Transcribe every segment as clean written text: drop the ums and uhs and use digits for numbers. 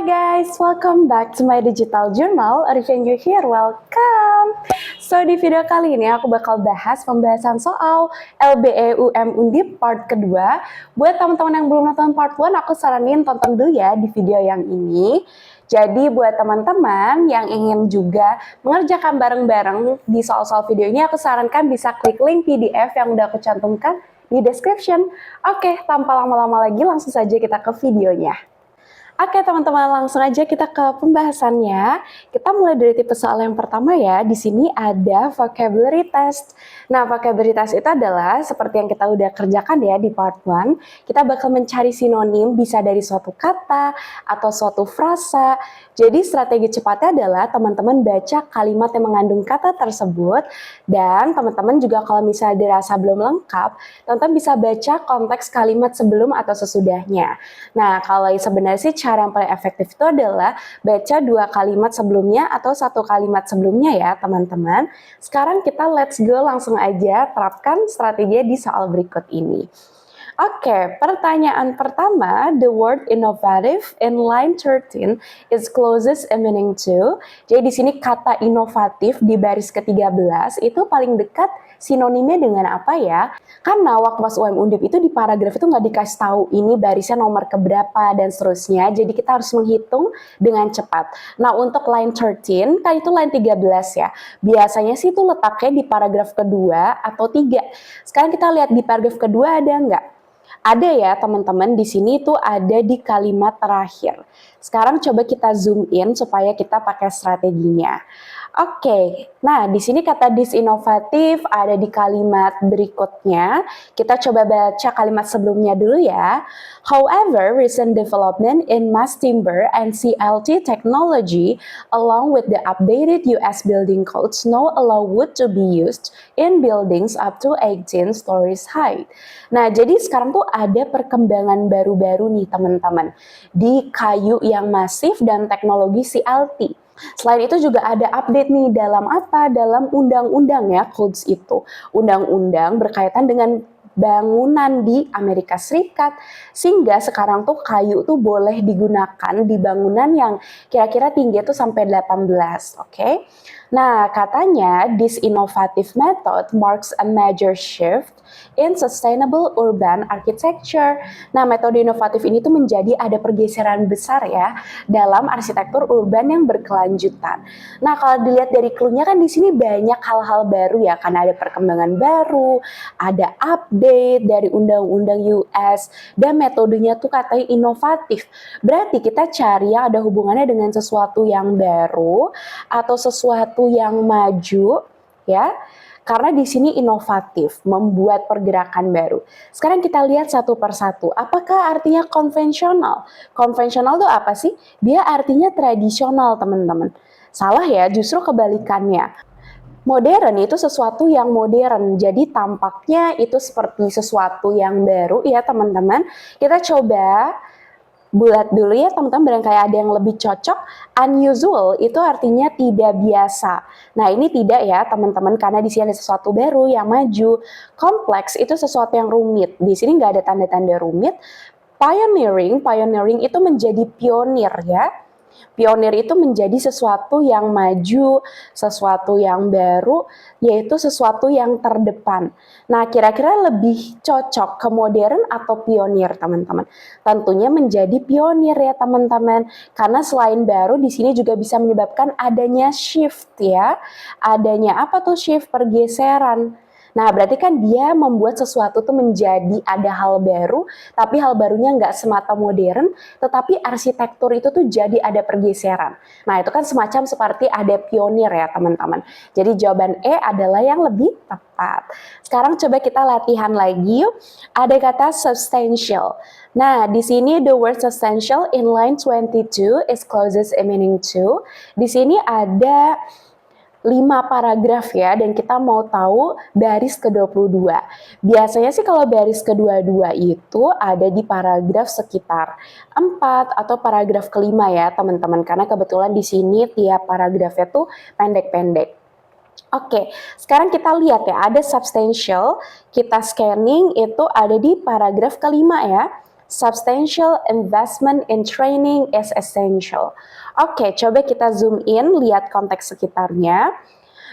Hi guys, welcome back to my digital journal. Arifin you here, welcome. So di video kali ini aku bakal bahas pembahasan soal LBE UM Undip part kedua. Buat teman-teman yang belum nonton part 1, aku saranin tonton dulu ya di video yang ini. Jadi buat teman-teman yang ingin juga mengerjakan bareng-bareng di soal-soal video ini, aku sarankan bisa klik link PDF yang udah aku cantumkan di description. Oke, tanpa lama-lama lagi langsung saja kita ke videonya. Oke teman-teman, langsung aja kita ke pembahasannya. Kita mulai dari tipe soal yang pertama ya. Di sini ada vocabulary test. Nah, vocabulary test itu adalah seperti yang kita udah kerjakan ya di part 1. Kita bakal mencari sinonim bisa dari suatu kata atau suatu frasa. Jadi strategi cepatnya adalah teman-teman baca kalimat yang mengandung kata tersebut, dan teman-teman juga kalau misalnya dirasa belum lengkap, teman-teman bisa baca konteks kalimat sebelum atau sesudahnya. Nah, kalau sebenarnya sih cara yang paling efektif itu adalah baca 2 kalimat sebelumnya atau 1 kalimat sebelumnya ya teman-teman. Sekarang kita let's go langsung aja terapkan strateginya di soal berikut ini. Oke, pertanyaan pertama, the word innovative in line 13 is closest meaning to. Jadi di sini kata inovatif di baris ke-13 itu paling dekat sinonimnya dengan apa ya? Karena waktu pas UM Undip itu di paragraf itu nggak dikasih tahu ini barisnya nomor keberapa dan seterusnya. Jadi kita harus menghitung dengan cepat. Nah, untuk line 13, kan itu line 13 ya. Biasanya sih itu letaknya di paragraf kedua atau 3. Sekarang kita lihat di paragraf kedua ada nggak? Ada ya teman-teman, di sini tuh ada di kalimat terakhir. Sekarang coba kita zoom in supaya kita pakai strateginya. Oke, nah di sini kata disinovatif ada di kalimat berikutnya. Kita coba baca kalimat sebelumnya dulu ya. However, recent development in mass timber and CLT technology along with the updated US building codes now allow wood to be used in buildings up to 18 stories high. Nah, jadi sekarang tuh ada perkembangan baru-baru nih teman-teman di kayu yang masif dan teknologi CLT. Selain itu juga ada update nih dalam apa? Dalam undang-undang ya, codes itu. Undang-undang berkaitan dengan bangunan di Amerika Serikat, sehingga sekarang tuh kayu tuh boleh digunakan di bangunan yang kira-kira tinggi tuh sampai 18, oke? Nah, katanya this innovative method marks a major shift in sustainable urban architecture. Nah, metode inovatif ini tuh menjadi ada pergeseran besar ya dalam arsitektur urban yang berkelanjutan. Nah, kalau dilihat dari clue-nya kan di sini banyak hal-hal baru ya, karena ada perkembangan baru, ada update dari undang-undang US, dan metodenya tuh katanya inovatif. Berarti kita cari yang ada hubungannya dengan sesuatu yang baru atau sesuatu yang maju ya. Karena di sini inovatif, membuat pergerakan baru. Sekarang kita lihat satu persatu. Apakah artinya konvensional? Konvensional itu apa sih? Dia artinya tradisional, teman-teman. Salah ya, justru kebalikannya. Modern itu sesuatu yang modern, jadi tampaknya itu seperti sesuatu yang baru ya teman-teman. Kita coba bulat dulu ya teman-teman, barangkali ada yang lebih cocok. Unusual itu artinya tidak biasa. Nah, ini tidak ya teman-teman, karena di sini ada sesuatu baru yang maju. Kompleks itu sesuatu yang rumit. Di sini nggak ada tanda-tanda rumit. Pioneering itu menjadi pionir ya. Pionir itu menjadi sesuatu yang maju, sesuatu yang baru, yaitu sesuatu yang terdepan. Nah, kira-kira lebih cocok ke modern atau pionir, teman-teman? Tentunya menjadi pionir ya, teman-teman. Karena selain baru, di sini juga bisa menyebabkan adanya shift ya. Adanya apa tuh shift? Pergeseran. Nah, berarti kan dia membuat sesuatu tuh menjadi ada hal baru, tapi hal barunya nggak semata modern, tetapi arsitektur itu tuh jadi ada pergeseran. Nah, itu kan semacam seperti ada pionir ya, teman-teman. Jadi jawaban E adalah yang lebih tepat. Sekarang coba kita latihan lagi yuk. Ada kata substantial. Nah, di sini the word substantial in line 22 is closest meaning to. Di sini ada 5 paragraf ya, dan kita mau tahu baris ke-22. Biasanya sih kalau baris ke-22 itu ada di paragraf sekitar 4 atau paragraf kelima ya teman-teman, karena kebetulan di sini tiap paragrafnya tuh pendek-pendek. Oke, sekarang kita lihat ya, ada substantial, kita scanning itu ada di paragraf kelima ya. Substantial investment in training is essential. Oke, coba kita zoom in, lihat konteks sekitarnya.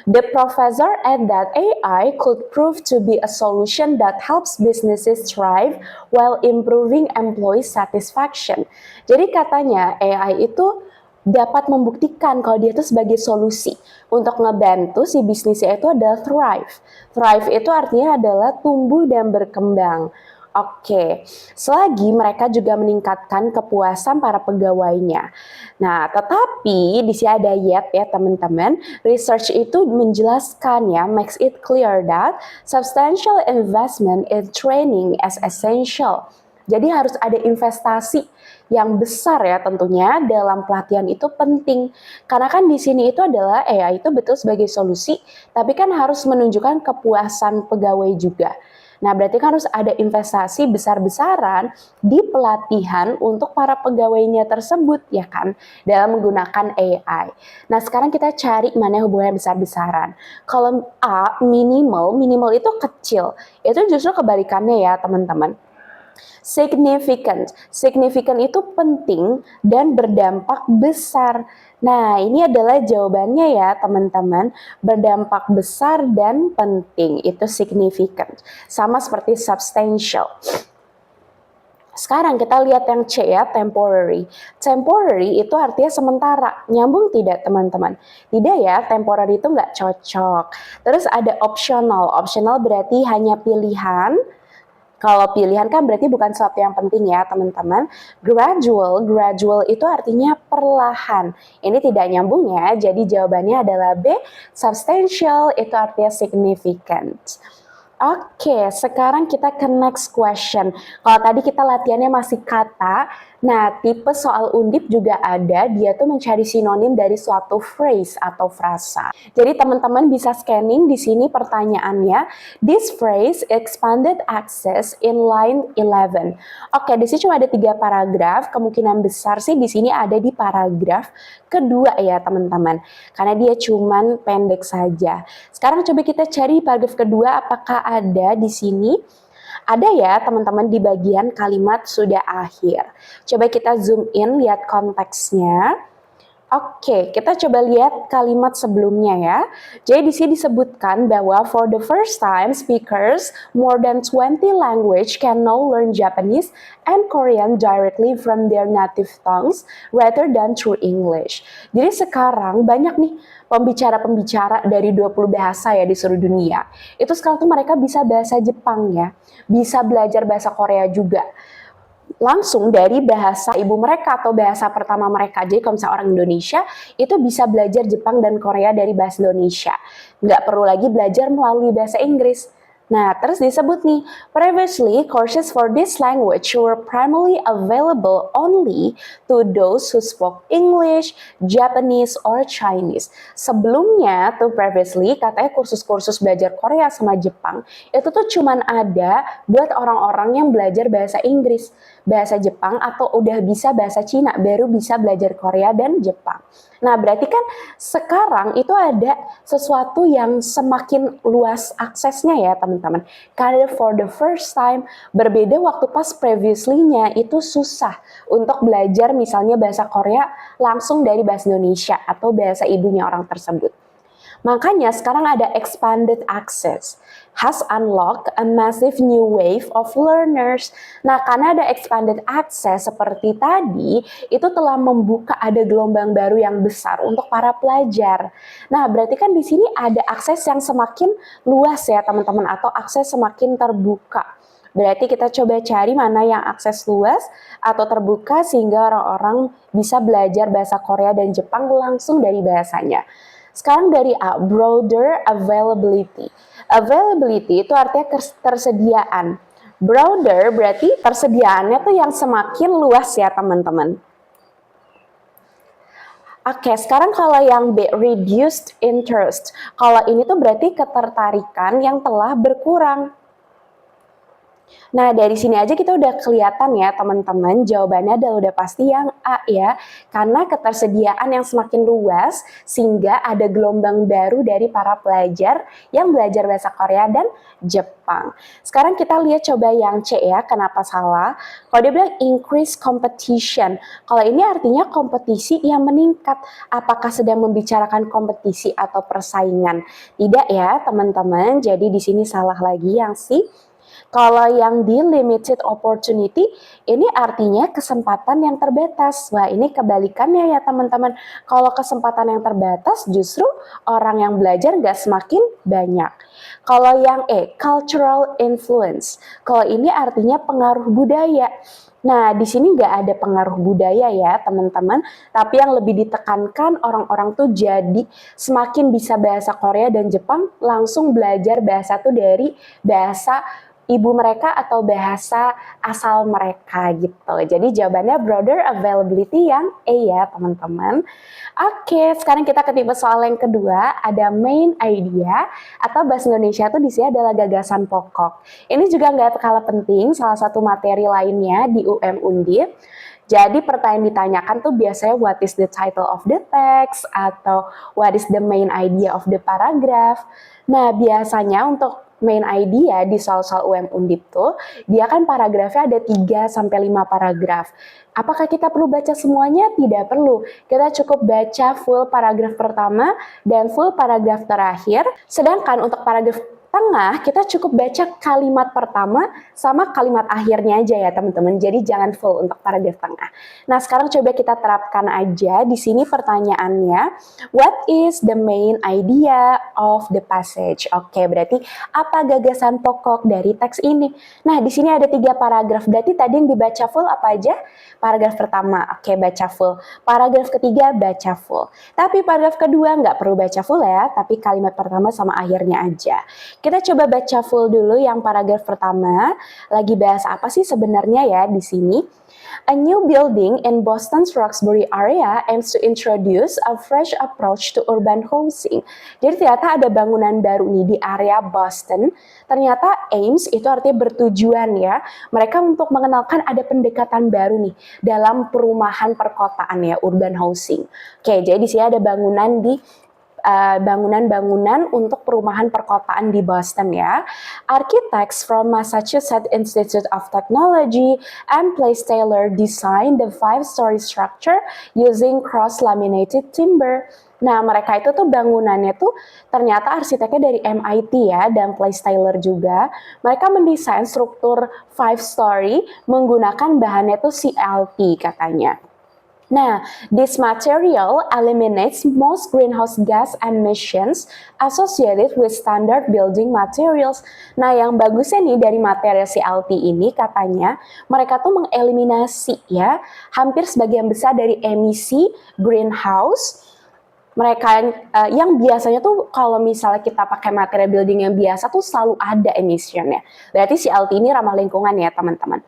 The professor added that AI could prove to be a solution that helps businesses thrive while improving employee satisfaction. Jadi katanya AI itu dapat membuktikan kalau dia itu sebagai solusi untuk ngebantu si bisnisnya itu adalah thrive. Thrive itu artinya adalah tumbuh dan berkembang. Oke, selagi mereka juga meningkatkan kepuasan para pegawainya. Nah, tetapi di sini ada yet ya teman-teman. Research itu menjelaskan ya, makes it clear that substantial investment in training is essential. Jadi harus ada investasi yang besar ya tentunya dalam pelatihan itu penting. Karena kan di sini itu adalah AI itu betul sebagai solusi, tapi kan harus menunjukkan kepuasan pegawai juga. Nah, berarti kan harus ada investasi besar-besaran di pelatihan untuk para pegawainya tersebut, ya kan, dalam menggunakan AI. Nah, sekarang kita cari mana hubungan besar-besaran. Kalau A, minimal itu kecil. Itu justru kebalikannya ya, teman-teman. Significant itu penting dan berdampak besar. Nah, ini adalah jawabannya ya teman-teman. Berdampak besar dan penting itu significant. Sama seperti substantial. Sekarang kita lihat yang C ya, temporary. Temporary itu artinya sementara. Nyambung tidak teman-teman? Tidak ya, temporary itu nggak cocok. Terus ada optional. Optional berarti hanya pilihan. Kalau pilihan kan berarti bukan sesuatu yang penting ya teman-teman. Gradual itu artinya perlahan. Ini tidak nyambung ya, jadi jawabannya adalah B. Substantial itu artinya significant. Oke, sekarang kita ke next question. Kalau tadi kita latihannya masih kata, nah tipe soal undip juga ada, dia tuh mencari sinonim dari suatu phrase atau frasa. Jadi teman-teman bisa scanning di sini pertanyaannya. This phrase expanded access in line 11. Oke, di sini cuma ada 3 paragraf, kemungkinan besar sih di sini ada di paragraf kedua ya teman-teman. Karena dia cuman pendek saja. Sekarang coba kita cari paragraf kedua apakah ada di sini. Ada ya teman-teman di bagian kalimat sudah akhir. Coba kita zoom in, lihat konteksnya. Oke, kita coba lihat kalimat sebelumnya ya. Jadi di sini disebutkan bahwa for the first time speakers more than 20 language can now learn Japanese and Korean directly from their native tongues rather than through English. Jadi sekarang banyak nih pembicara-pembicara dari 20 bahasa ya di seluruh dunia. Itu sekarang tuh mereka bisa bahasa Jepang ya, bisa belajar bahasa Korea juga. Langsung dari bahasa ibu mereka atau bahasa pertama mereka. Jadi kalau misalnya orang Indonesia itu bisa belajar Jepang dan Korea dari bahasa Indonesia. Nggak perlu lagi belajar melalui bahasa Inggris. Nah, terus disebut nih, previously courses for this language were primarily available only to those who spoke English, Japanese, or Chinese. Sebelumnya tuh previously katanya kursus-kursus belajar Korea sama Jepang itu tuh cuman ada buat orang-orang yang belajar bahasa Inggris, bahasa Jepang, atau udah bisa bahasa Cina baru bisa belajar Korea dan Jepang. Nah, berarti kan sekarang itu ada sesuatu yang semakin luas aksesnya ya teman-teman. Karena for the first time, berbeda waktu pas previously-nya itu susah untuk belajar misalnya bahasa Korea langsung dari bahasa Indonesia atau bahasa ibunya orang tersebut. Makanya sekarang ada expanded access has unlocked a massive new wave of learners. Nah, karena ada expanded access seperti tadi, itu telah membuka ada gelombang baru yang besar untuk para pelajar. Nah, berarti kan di sini ada akses yang semakin luas ya teman-teman, atau akses semakin terbuka. Berarti kita coba cari mana yang akses luas atau terbuka sehingga orang-orang bisa belajar bahasa Korea dan Jepang langsung dari bahasanya. Sekarang dari A, broader availability. Availability itu artinya ketersediaan. Broader berarti persediaannya tuh yang semakin luas ya teman-teman. Oke, sekarang kalau yang B, reduced interest. Kalau ini tuh berarti ketertarikan yang telah berkurang. Nah, dari sini aja kita udah kelihatan ya teman-teman, jawabannya udah pasti yang A ya. Karena ketersediaan yang semakin luas sehingga ada gelombang baru dari para pelajar yang belajar bahasa Korea dan Jepang. Sekarang kita lihat coba yang C ya, kenapa salah? Kalau dia bilang increase competition, kalau ini artinya kompetisi yang meningkat. Apakah sedang membicarakan kompetisi atau persaingan? Tidak ya teman-teman, jadi di sini salah lagi yang C. Kalau yang di limited opportunity, ini artinya kesempatan yang terbatas. Wah, ini kebalikannya ya teman-teman. Kalau kesempatan yang terbatas, justru orang yang belajar nggak semakin banyak. Kalau yang E, cultural influence. Kalau ini artinya pengaruh budaya. Nah, di sini nggak ada pengaruh budaya ya teman-teman, tapi yang lebih ditekankan orang-orang tuh jadi semakin bisa bahasa Korea dan Jepang, langsung belajar bahasa tuh dari bahasa ibu mereka atau bahasa asal mereka gitu. Jadi jawabannya broader availability yang E ya teman-teman. Oke, sekarang kita ke tipe soal yang kedua, ada main idea atau bahasa Indonesia tuh di sini adalah gagasan pokok. Ini juga nggak kalah penting, salah satu materi lainnya di UM Undip. Jadi pertanyaan ditanyakan tuh biasanya what is the title of the text atau what is the main idea of the paragraph. Nah, biasanya untuk main idea di soal-soal UM Undip tuh, dia kan paragrafnya ada 3-5 paragraf. Apakah kita perlu baca semuanya? Tidak perlu. Kita cukup baca full paragraf pertama dan full paragraf terakhir. Sedangkan untuk paragraf tengah, kita cukup baca kalimat pertama sama kalimat akhirnya aja ya teman-teman. Jadi jangan full untuk paragraf tengah. Nah, sekarang coba kita terapkan aja. Di sini pertanyaannya, what is the main idea of the passage? Oke, berarti apa gagasan pokok dari teks ini? Nah, di sini ada 3 paragraf. Berarti tadi yang dibaca full apa aja? Paragraf pertama, oke, baca full. Paragraf ketiga, baca full. Tapi paragraf kedua nggak perlu baca full ya, tapi kalimat pertama sama akhirnya aja. Kita coba baca full dulu yang paragraf pertama. Lagi bahas apa sih sebenarnya ya di sini? A new building in Boston's Roxbury area aims to introduce a fresh approach to urban housing. Jadi ternyata ada bangunan baru nih di area Boston. Ternyata aims itu artinya bertujuan ya. Mereka untuk mengenalkan ada pendekatan baru nih dalam perumahan perkotaan ya, urban housing. Oke, jadi di sini ada bangunan di bangunan-bangunan untuk perumahan perkotaan di Boston ya. Architects from Massachusetts Institute of Technology and Place Taylor designed the 5-story structure using cross-laminated timber. Nah, mereka itu tuh bangunannya tuh ternyata arsiteknya dari MIT ya, dan Place Taylor juga. Mereka mendesain struktur 5-story menggunakan bahannya tuh CLT katanya. Nah, this material eliminates most greenhouse gas emissions associated with standard building materials. Nah, yang bagusnya nih dari material CLT ini katanya mereka tuh mengeliminasi ya hampir sebagian besar dari emisi greenhouse. Mereka yang biasanya tuh kalau misalnya kita pakai material building yang biasa tuh selalu ada emissionnya. Berarti CLT ini ramah lingkungan ya teman-teman.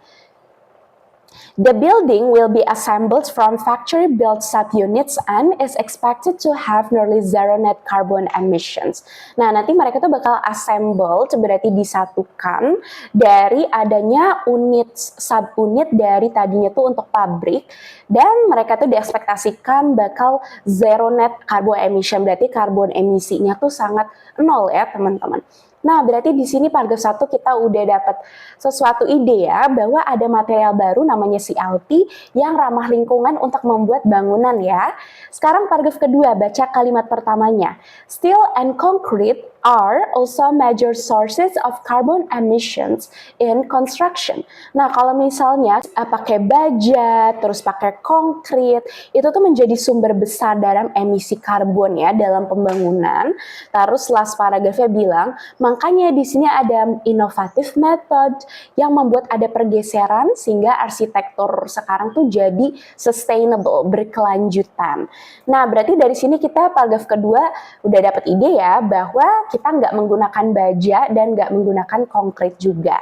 The building will be assembled from factory-built subunits and is expected to have nearly zero net carbon emissions. Nah, nanti mereka tuh bakal assembled, berarti disatukan dari adanya unit subunit dari tadinya tuh untuk pabrik, dan mereka tuh diekspektasikan bakal zero net carbon emission, berarti karbon emisinya tuh sangat nol ya teman-teman. Nah, berarti di sini paragraf 1 kita udah dapat sesuatu ide ya, bahwa ada material baru namanya CLT yang ramah lingkungan untuk membuat bangunan ya. Sekarang paragraf kedua, baca kalimat pertamanya. Steel and concrete are also major sources of carbon emissions in construction. Nah, kalau misalnya pakai baja, terus pakai konkrit, itu tuh menjadi sumber besar dalam emisi karbon ya dalam pembangunan. Terus last paragrafnya bilang, makanya di sini ada inovatif method yang membuat ada pergeseran sehingga arsitektur sekarang tuh jadi sustainable, berkelanjutan. Nah, berarti dari sini kita paragraf kedua udah dapat ide ya bahwa kita nggak menggunakan baja dan nggak menggunakan konkrit juga.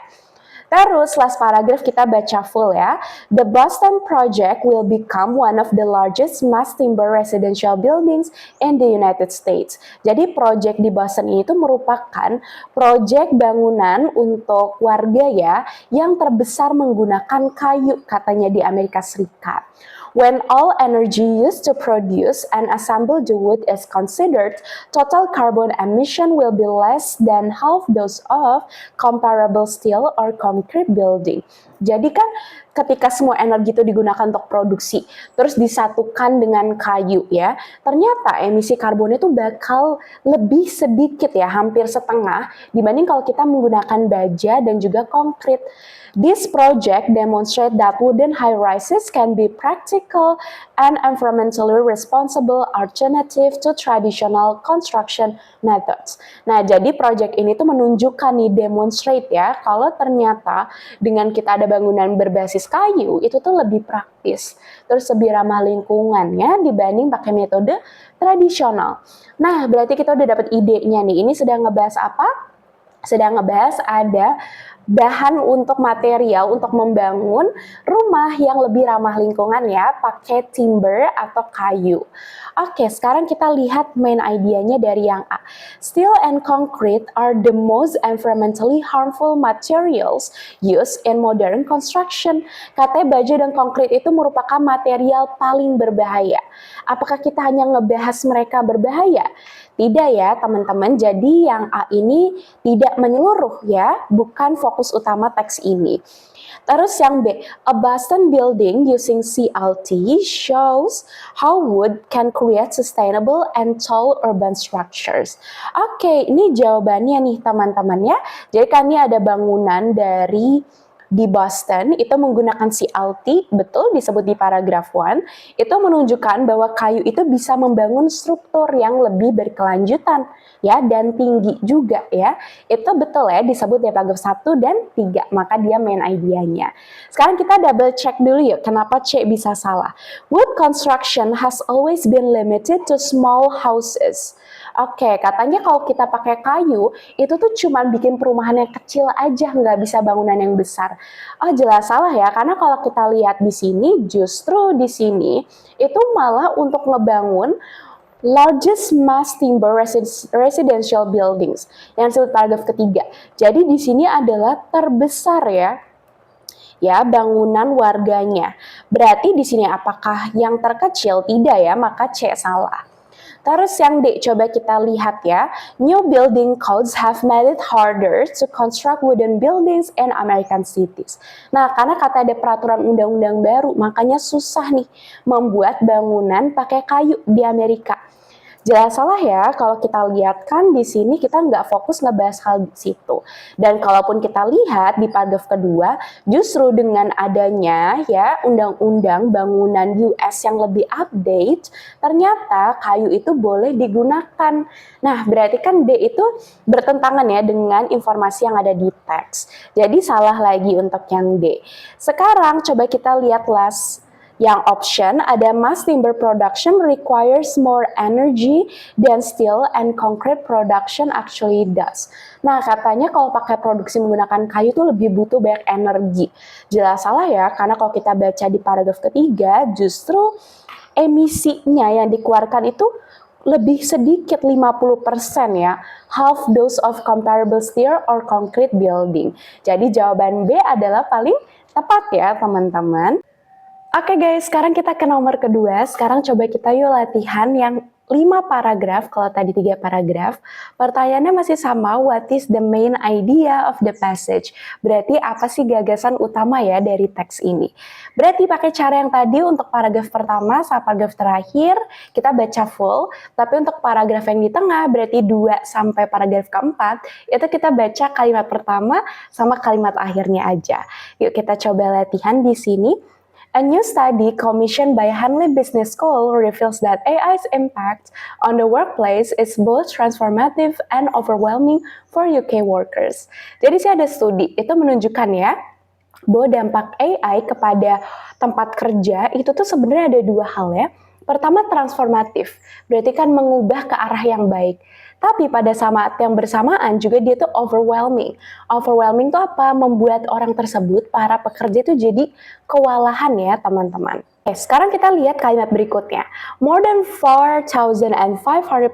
Terus last paragraph kita baca full ya. The Boston project will become one of the largest mass timber residential buildings in the United States. Jadi project di Boston ini itu merupakan project bangunan untuk warga ya yang terbesar menggunakan kayu katanya di Amerika Serikat. When all energy used to produce and assemble the wood is considered, total carbon emission will be less than half those of comparable steel or concrete building. Jadi kan ketika semua energi itu digunakan untuk produksi, terus disatukan dengan kayu ya, ternyata emisi karbonnya itu bakal lebih sedikit ya, hampir setengah dibanding kalau kita menggunakan baja dan juga konkrit. This project demonstrates that wooden high-rises can be practical and environmentally responsible alternative to traditional construction methods. Nah, jadi project ini tuh menunjukkan nih, demonstrate ya, kalau ternyata dengan kita ada bangunan berbasis kayu, itu tuh lebih praktis, terus lebih ramah lingkungan ya, dibanding pakai metode tradisional. Nah, berarti kita udah dapat idenya nih, ini sedang ngebahas apa? Sedang ngebahas ada bahan untuk material untuk membangun rumah yang lebih ramah lingkungan ya, pakai timber atau kayu. Oke, sekarang kita lihat main idenya dari yang A. Steel and concrete are the most environmentally harmful materials used in modern construction. Katanya baja dan konkrit itu merupakan material paling berbahaya. Apakah kita hanya ngebahas mereka berbahaya? Tidak ya teman-teman, jadi yang A ini tidak menyeluruh ya, bukan fokus utama teks ini. Terus yang B, a Boston building using CLT shows how wood can create sustainable and tall urban structures. Oke, ini jawabannya nih teman-teman ya. Jadi kan ini ada bangunan di Boston itu menggunakan CLT, betul disebut di paragraf 1, itu menunjukkan bahwa kayu itu bisa membangun struktur yang lebih berkelanjutan ya dan tinggi juga ya. Itu betul ya disebut di paragraf 1 dan 3, maka dia main idenya. Sekarang kita double check dulu yuk kenapa C bisa salah. Wood construction has always been limited to small houses. Oke, katanya kalau kita pakai kayu, itu tuh cuma bikin perumahan yang kecil aja, nggak bisa bangunan yang besar. Oh, jelas salah ya, karena kalau kita lihat di sini, justru di sini, itu malah untuk ngebangun largest mass timber residential buildings, yang disebut paragraf ketiga. Jadi di sini adalah terbesar ya bangunan warganya. Berarti di sini apakah yang terkecil? Tidak ya, maka C salah. Terus yang D, coba kita lihat ya. New building codes have made it harder to construct wooden buildings in American cities. Nah, karena kata ada peraturan undang-undang baru, makanya susah nih membuat bangunan pakai kayu di Amerika. Jelas salah ya, kalau kita lihat kan di sini kita nggak fokus ngebahas hal di situ. Dan kalaupun kita lihat di paragraf kedua, justru dengan adanya ya undang-undang bangunan US yang lebih update, ternyata kayu itu boleh digunakan. Nah, berarti kan D itu bertentangan ya dengan informasi yang ada di teks. Jadi salah lagi untuk yang D. Sekarang coba kita lihat yang option ada mass timber production requires more energy than steel and concrete production actually does. Nah, katanya kalau pakai produksi menggunakan kayu itu lebih butuh banyak energi. Jelas salah ya, karena kalau kita baca di paragraf ketiga, justru emisinya yang dikeluarkan itu lebih sedikit 50% ya, half those of comparable steel or concrete building. Jadi jawaban B adalah paling tepat ya teman-teman. Oke guys, sekarang kita ke nomor kedua. Sekarang coba kita yuk latihan yang 5 paragraf, kalau tadi 3 paragraf. Pertanyaannya masih sama, what is the main idea of the passage? Berarti apa sih gagasan utama ya dari teks ini? Berarti pakai cara yang tadi untuk paragraf pertama sampai paragraf terakhir, kita baca full. Tapi untuk paragraf yang di tengah, berarti 2 sampai paragraf keempat, itu kita baca kalimat pertama sama kalimat akhirnya aja. Yuk kita coba latihan di sini. A new study commissioned by Hanley Business School reveals that AI's impact on the workplace is both transformative and overwhelming for UK workers. Jadi sih ada studi, itu menunjukkan ya, bahwa dampak AI kepada tempat kerja itu tuh sebenarnya ada 2 hal ya. Pertama transformatif, berarti kan mengubah ke arah yang baik. Tapi pada saat yang bersamaan juga dia tuh overwhelming. Overwhelming tuh apa? Membuat orang tersebut, para pekerja itu jadi kewalahan ya teman-teman. Oke, sekarang kita lihat kalimat berikutnya. More than 4,500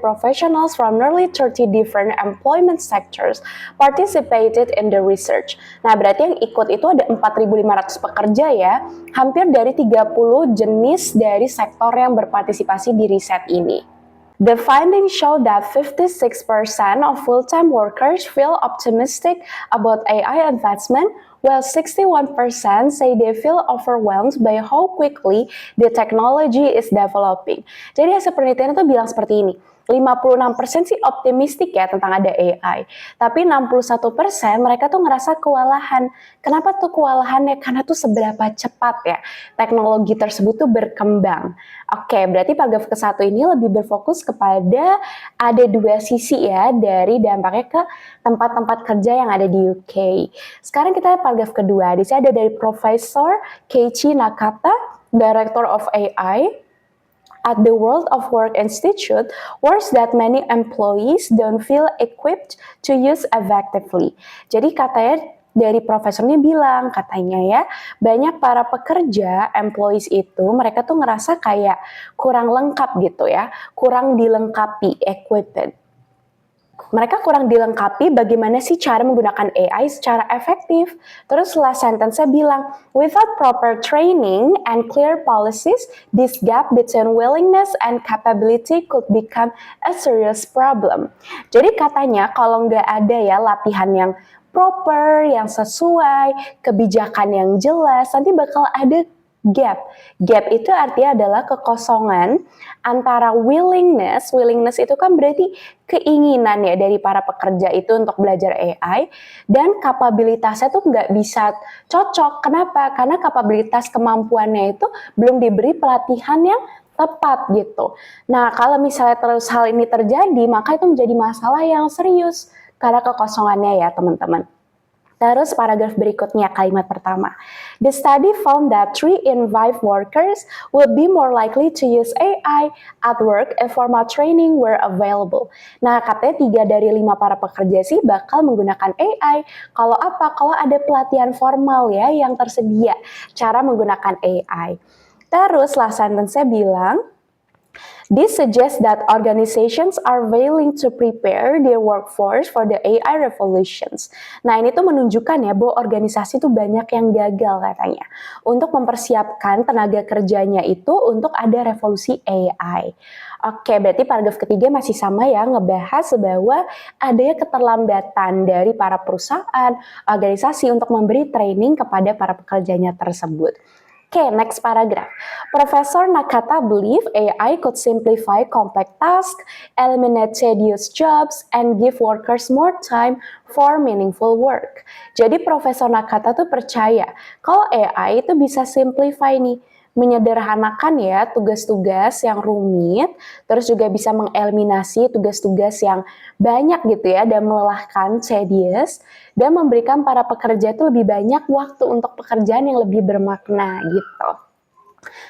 professionals from nearly 30 different employment sectors participated in the research. Nah, berarti yang ikut itu ada 4.500 pekerja ya, hampir dari 30 jenis dari sektor yang berpartisipasi di riset ini. The findings show that 56% of full-time workers feel optimistic about AI advancement, while 61% say they feel overwhelmed by how quickly the technology is developing. Jadi hasil penelitian itu bilang seperti ini. 56% sih optimistik ya tentang ada AI. Tapi 61% mereka tuh ngerasa kewalahan. Kenapa tuh kewalahannya? Karena tuh seberapa cepat ya teknologi tersebut tuh berkembang. Oke, berarti paragraf ke-1 ini lebih berfokus kepada ada dua sisi ya dari dampaknya ke tempat-tempat kerja yang ada di UK. Sekarang kita lihat paragraf kedua. Di sini ada dari Profesor Keiichi Nakata, Director of AI at the World of Work Institute, worries that many employees don't feel equipped to use effectively. Jadi katanya dari profesornya bilang, katanya ya, banyak para pekerja, employees itu, mereka tuh ngerasa kayak kurang lengkap gitu ya, kurang dilengkapi, equipped. Mereka kurang dilengkapi bagaimana sih cara menggunakan AI secara efektif. Terus last sentence-nya bilang, without proper training and clear policies, this gap between willingness and capability could become a serious problem. Jadi katanya kalau nggak ada ya latihan yang proper, yang sesuai, kebijakan yang jelas, nanti bakal ada gap. Gap itu artinya adalah kekosongan antara willingness itu kan berarti keinginan ya dari para pekerja itu untuk belajar AI, dan kapabilitasnya tuh nggak bisa cocok. Kenapa? Karena kapabilitas kemampuannya itu belum diberi pelatihan yang tepat gitu. Nah, kalau misalnya terus hal ini terjadi, maka itu menjadi masalah yang serius karena kekosongannya ya teman-teman. Terus paragraf berikutnya kalimat pertama. The study found that 3 in 5 workers will be more likely to use AI at work if formal training were available. Nah, katanya 3 dari 5 para pekerja sih bakal menggunakan AI. Kalau apa? Kalau ada pelatihan formal ya yang tersedia cara menggunakan AI. Terus last sentence-nya bilang, this suggests that organizations are failing to prepare their workforce for the AI revolutions. Nah, ini tuh menunjukkan ya bahwa organisasi tuh banyak yang gagal katanya untuk mempersiapkan tenaga kerjanya itu untuk ada revolusi AI. Oke, berarti paragraf ketiga masih sama ya, ngebahas bahwa adanya keterlambatan dari para perusahaan, organisasi untuk memberi training kepada para pekerjanya tersebut. Okay, next paragraph. Professor Nakata believe AI could simplify complex tasks, eliminate tedious jobs, and give workers more time for meaningful work. Jadi Profesor Nakata tuh percaya kalau AI itu bisa simplify nih, menyederhanakan ya tugas-tugas yang rumit, terus juga bisa mengeliminasi tugas-tugas yang banyak gitu ya dan melelahkan, tedious, dan memberikan para pekerja itu lebih banyak waktu untuk pekerjaan yang lebih bermakna gitu.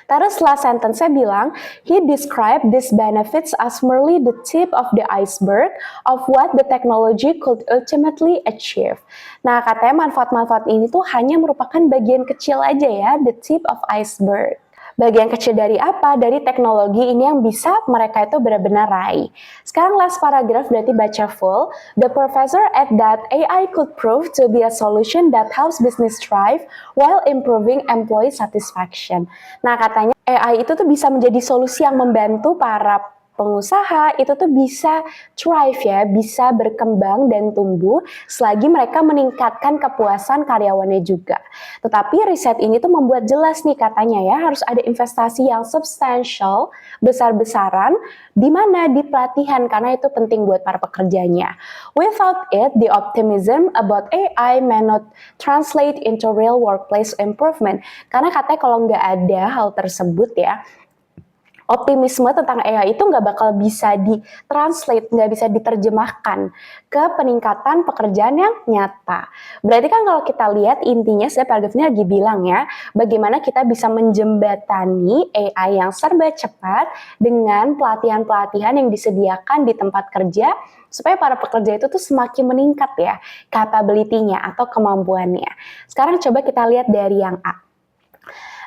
Terus last sentence-nya bilang, he described these benefits as merely the tip of the iceberg of what the technology could ultimately achieve. Nah, katanya manfaat-manfaat ini tuh hanya merupakan bagian kecil aja ya, the tip of iceberg. Bagian kecil dari apa? Dari teknologi ini yang bisa mereka itu benar-benar raih. Sekarang last paragraph berarti baca full. The professor add that AI could prove to be a solution that helps business thrive while improving employee satisfaction. Nah, katanya AI itu tuh bisa menjadi solusi yang membantu para pengusaha itu tuh bisa thrive ya, bisa berkembang dan tumbuh selagi mereka meningkatkan kepuasan karyawannya juga. Tetapi riset ini tuh membuat jelas nih katanya ya, harus ada investasi yang substansial, besar-besaran, di mana di pelatihan karena itu penting buat para pekerjanya. Without it, the optimism about AI may not translate into real workplace improvement. Karena katanya kalau nggak ada hal tersebut ya, Optimisme tentang AI itu nggak bakal bisa ditranslate, nggak bisa diterjemahkan ke peningkatan pekerjaan yang nyata. Berarti kan kalau kita lihat intinya saya paragraf ini lagi bilang ya, bagaimana kita bisa menjembatani AI yang serba cepat dengan pelatihan-pelatihan yang disediakan di tempat kerja supaya para pekerja itu tuh semakin meningkat ya capability-nya atau kemampuannya. Sekarang coba kita lihat dari yang A.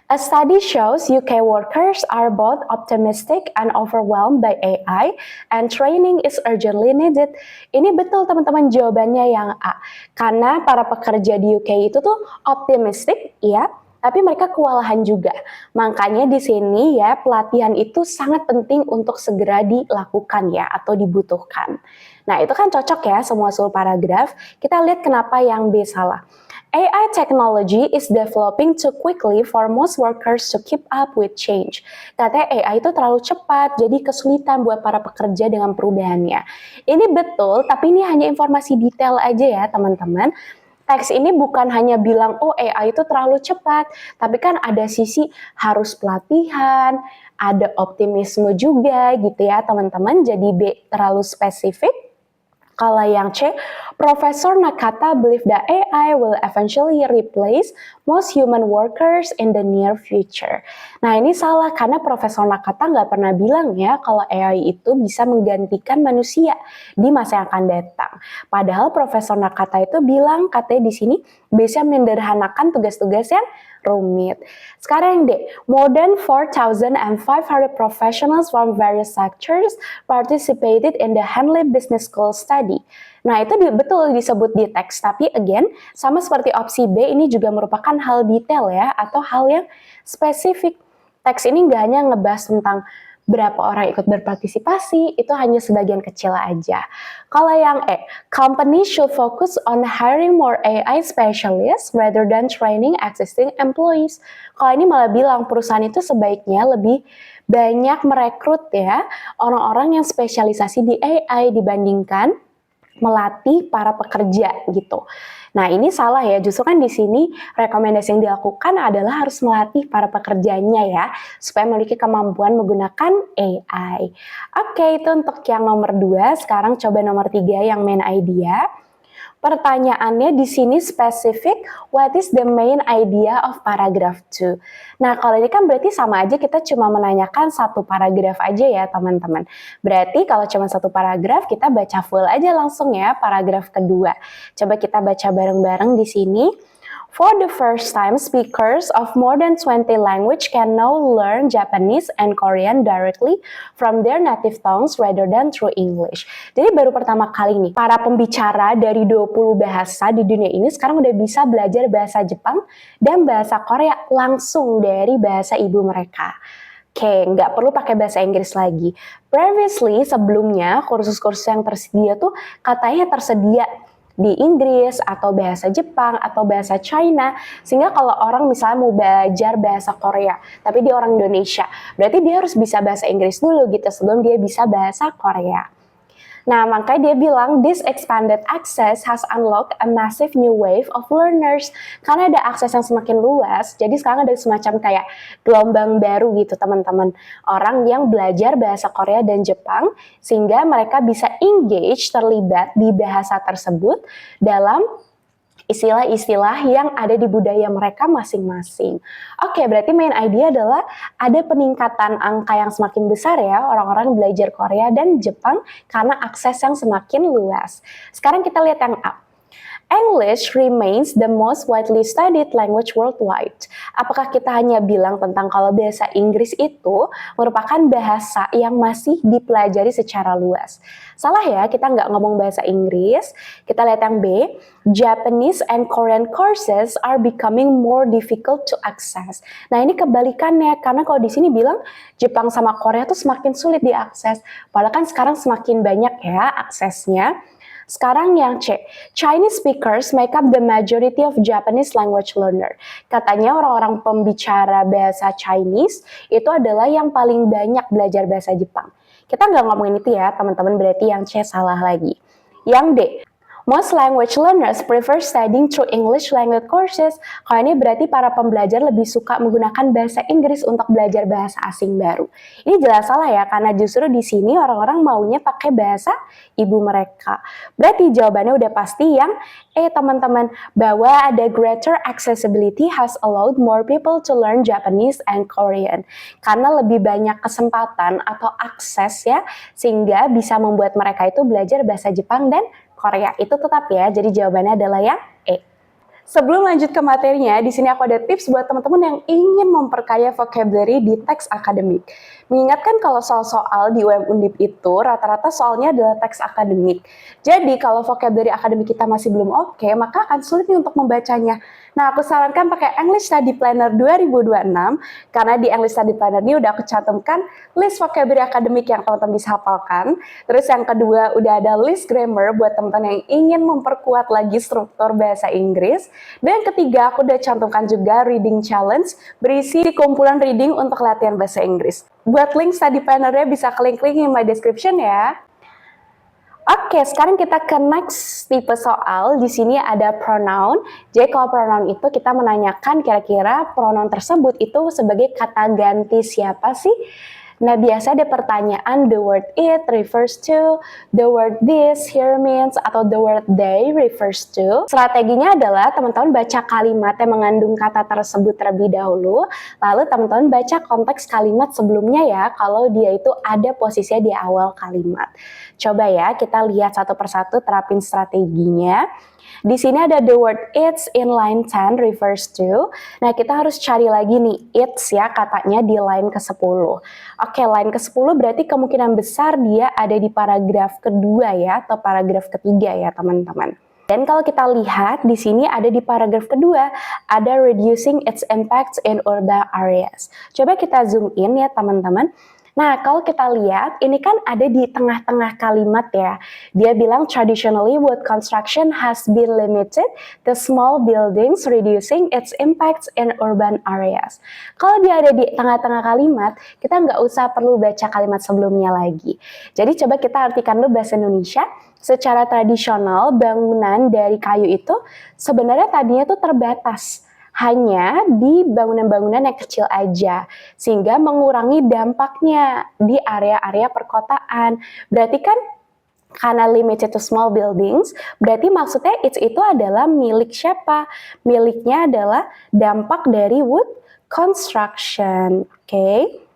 A study shows UK workers are both optimistic and overwhelmed by AI and training is urgently needed. Ini betul teman-teman jawabannya yang A. Karena para pekerja di UK itu tuh optimistic ya, tapi mereka kewalahan juga. Makanya di sini ya pelatihan itu sangat penting untuk segera dilakukan ya atau dibutuhkan. Nah itu kan cocok ya semua seluruh paragraf. Kita lihat kenapa yang B salah. AI technology is developing too quickly for most workers to keep up with change. Katanya AI itu terlalu cepat, jadi kesulitan buat para pekerja dengan perubahannya. Ini betul, tapi ini hanya informasi detail aja ya teman-teman. Teks ini bukan hanya bilang, oh AI itu terlalu cepat, tapi kan ada sisi harus pelatihan, ada optimisme juga gitu ya teman-teman, jadi B terlalu spesifik. Kalau yang C, Profesor Nakata believe that AI will eventually replace most human workers in the near future. Nah ini salah karena Profesor Nakata nggak pernah bilang ya kalau AI itu bisa menggantikan manusia di masa yang akan datang. Padahal Profesor Nakata itu bilang katanya di sini bisa menyederhanakan tugas-tugas yang rumit. Sekarang yang D, more than 4,500 professionals from various sectors participated in the Henley Business School study. Nah itu betul disebut di teks, tapi again sama seperti opsi B ini juga merupakan hal detail ya atau hal yang spesifik. Teks ini nggak hanya ngebahas tentang berapa orang ikut berpartisipasi, itu hanya sebagian kecil aja. Kalau yang E, company should focus on hiring more AI specialists rather than training existing employees. Kalau ini malah bilang perusahaan itu sebaiknya lebih banyak merekrut ya orang-orang yang spesialisasi di AI dibandingkan melatih para pekerja gitu. Nah ini salah ya, justru kan di sini rekomendasi yang dilakukan adalah harus melatih para pekerjanya ya, supaya memiliki kemampuan menggunakan AI. Oke, itu untuk yang nomor 2, sekarang coba nomor 3 yang main idea. Pertanyaannya di sini spesifik, what is the main idea of paragraph 2? Nah, kalau ini kan berarti sama aja kita cuma menanyakan satu paragraf aja ya, teman-teman. Berarti kalau cuma satu paragraf, kita baca full aja langsung ya, paragraf kedua. Coba kita baca bareng-bareng di sini. For the first time, speakers of more than 20 languages can now learn Japanese and Korean directly from their native tongues rather than through English. Jadi baru pertama kali nih, para pembicara dari 20 bahasa di dunia ini sekarang udah bisa belajar bahasa Jepang dan bahasa Korea langsung dari bahasa ibu mereka. Oke, nggak perlu pakai bahasa Inggris lagi. Previously, sebelumnya, kursus-kursus yang tersedia tuh katanya tersedia di Inggris atau bahasa Jepang atau bahasa China, sehingga kalau orang misalnya mau belajar bahasa Korea tapi dia orang Indonesia, berarti dia harus bisa bahasa Inggris dulu gitu sebelum dia bisa bahasa Korea. Nah, makanya dia bilang this expanded access has unlocked a massive new wave of learners. Karena ada akses yang semakin luas, jadi sekarang ada semacam kayak gelombang baru gitu teman-teman. Orang yang belajar bahasa Korea dan Jepang, sehingga mereka bisa engage, terlibat di bahasa tersebut dalam istilah-istilah yang ada di budaya mereka masing-masing. Oke, berarti main idea adalah ada peningkatan angka yang semakin besar ya orang-orang belajar Korea dan Jepang karena akses yang semakin luas. Sekarang kita lihat yang A. English remains the most widely studied language worldwide. Apakah kita hanya bilang tentang kalau bahasa Inggris itu merupakan bahasa yang masih dipelajari secara luas? Salah ya, kita nggak ngomong bahasa Inggris. Kita lihat yang B. Japanese and Korean courses are becoming more difficult to access. Nah ini kebalikannya, karena kalau di sini bilang Jepang sama Korea tuh semakin sulit diakses. Padahal kan sekarang semakin banyak ya aksesnya. Sekarang yang C, Chinese speakers make up the majority of Japanese language learner. Katanya orang-orang pembicara bahasa Chinese itu adalah yang paling banyak belajar bahasa Jepang. Kita nggak ngomongin itu ya teman-teman, berarti yang C salah lagi. Yang D, Most language learners prefer studying through English language courses. Kalau ini berarti para pembelajar lebih suka menggunakan bahasa Inggris untuk belajar bahasa asing baru. Ini jelas salah ya, karena justru di sini orang-orang maunya pakai bahasa ibu mereka. Berarti jawabannya udah pasti yang teman-teman, bahwa ada greater accessibility has allowed more people to learn Japanese and Korean. Karena lebih banyak kesempatan atau akses ya, sehingga bisa membuat mereka itu belajar bahasa Jepang dan Korea. Itu tetap ya, jadi jawabannya adalah yang E. Sebelum lanjut ke materinya, di sini aku ada tips buat teman-teman yang ingin memperkaya vocabulary di teks akademik. Mengingatkan kalau soal-soal di UM Undip itu rata-rata soalnya adalah teks akademik. Jadi kalau vocabulary akademik kita masih belum oke, maka akan sulit nih untuk membacanya. Nah, aku sarankan pakai English Study Planner 2026, karena di English Study Planner ini udah aku cantumkan list vocabulary akademik yang teman-teman bisa hafalkan. Terus yang kedua, udah ada list grammar buat teman-teman yang ingin memperkuat lagi struktur bahasa Inggris. Dan yang ketiga, aku udah cantumkan juga reading challenge, berisi kumpulan reading untuk latihan bahasa Inggris. Buat link study planner-nya bisa klik link in my description ya. Oke, sekarang kita ke next tipe soal. Di sini ada pronoun. Jadi kalau pronoun itu kita menanyakan kira-kira pronoun tersebut itu sebagai kata ganti siapa sih? Nah, biasa ada pertanyaan the word it refers to, the word this here means, atau the word they refers to. Strateginya adalah teman-teman baca kalimat yang mengandung kata tersebut terlebih dahulu, lalu teman-teman baca konteks kalimat sebelumnya ya, kalau dia itu ada posisinya di awal kalimat. Coba ya, kita lihat satu persatu terapin strateginya. Di sini ada the word it's in line 10 refers to. Nah, kita harus cari lagi nih it's ya katanya di line ke-10. Oke, line ke-10 berarti kemungkinan besar dia ada di paragraf kedua ya atau paragraf ketiga ya, teman-teman. Dan kalau kita lihat di sini ada di paragraf kedua ada reducing its impacts in urban areas. Coba kita zoom in ya, teman-teman. Nah, kalau kita lihat, ini kan ada di tengah-tengah kalimat ya. Dia bilang, traditionally wood construction has been limited to small buildings, reducing its impacts in urban areas. Kalau dia ada di tengah-tengah kalimat, kita nggak usah perlu baca kalimat sebelumnya lagi. Jadi coba kita artikan dulu bahasa Indonesia. Secara tradisional, bangunan dari kayu itu sebenarnya tadinya tuh terbatas. Hanya di bangunan-bangunan yang kecil aja, sehingga mengurangi dampaknya di area-area perkotaan. Berarti kan karena limited to small buildings, berarti maksudnya itu adalah milik siapa? Miliknya adalah dampak dari wood construction, oke?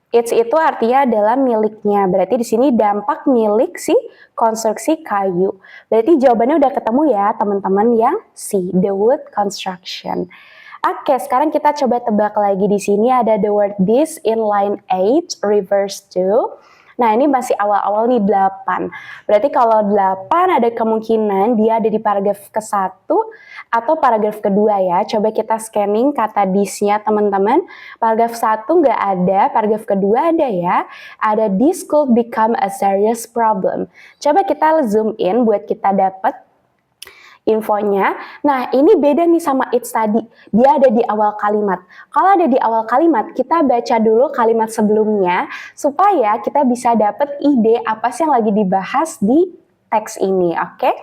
Itu artinya adalah miliknya. Berarti di sini dampak milik si konstruksi kayu. Berarti jawabannya udah ketemu ya teman-teman yang C, the wood construction. Oke, sekarang kita coba tebak lagi. Di sini ada the word this in line 8 refers to. Nah, ini masih awal-awal nih 8. Berarti kalau 8 ada kemungkinan dia ada di paragraf ke-1 atau paragraf kedua ya. Coba kita scanning kata this-nya teman-teman. Paragraf 1 nggak ada, paragraf kedua ada ya. Ada this could become a serious problem. Coba kita zoom in buat kita dapat infonya. Nah, ini beda nih sama it's tadi. Dia ada di awal kalimat. Kalau ada di awal kalimat, kita baca dulu kalimat sebelumnya supaya kita bisa dapat ide apa sih yang lagi dibahas di teks ini, oke?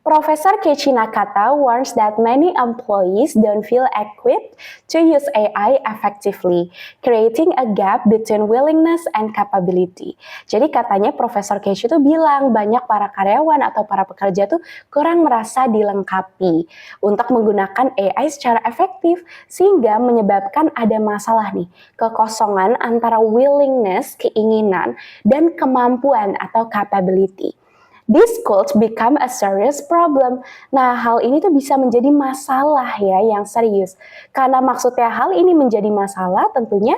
Profesor Keiichi Nakata warns that many employees don't feel equipped to use AI effectively, creating a gap between willingness and capability. Jadi katanya Profesor Keiichi itu bilang banyak para karyawan atau para pekerja tuh kurang merasa dilengkapi untuk menggunakan AI secara efektif, sehingga menyebabkan ada masalah nih, kekosongan antara willingness, keinginan, dan kemampuan atau capability. This could become a serious problem. Nah, hal ini tuh bisa menjadi masalah ya yang serius. Karena maksudnya hal ini menjadi masalah tentunya